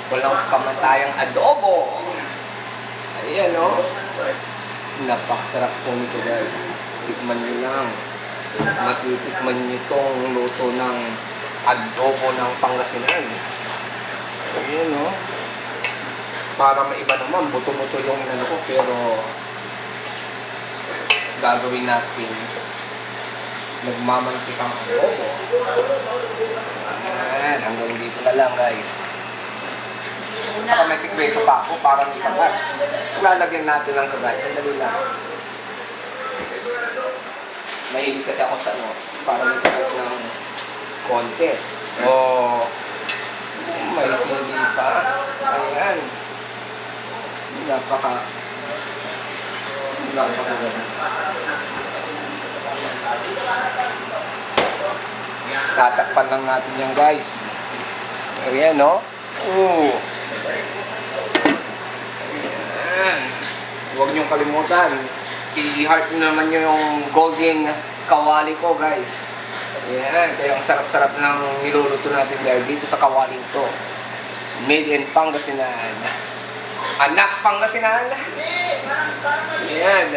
Walang kamatayang adobo. Ayan, no? Napakasarap po nito, guys. Tikman nyo lang. Matitikman nyo itong luto ng adobo ng Pangasinan. Ayan, no? Para maiba naman, buto-buto yung inano ko, pero gagawin natin nagmamantikang adobo. Ayan, hanggang dito na lang, guys. Saka may sikreto pa ako para may kagat. Lalagyan natin ng kagat. Sandali lang. Mahilig kasi ako sa ano, para may kagat ng konti. May sili pa. Ayan. Tatakpan lang natin yan, guys. Ayan, no? Ayan. Huwag niyong kalimutan. I-heart naman nyo yung golden kawali ko, guys. Ayan. Kaya ang sarap-sarap ng niluluto natin dahil dito sa kawaling to. Made in Pangasinan. Anak Pangasinan. Ayan.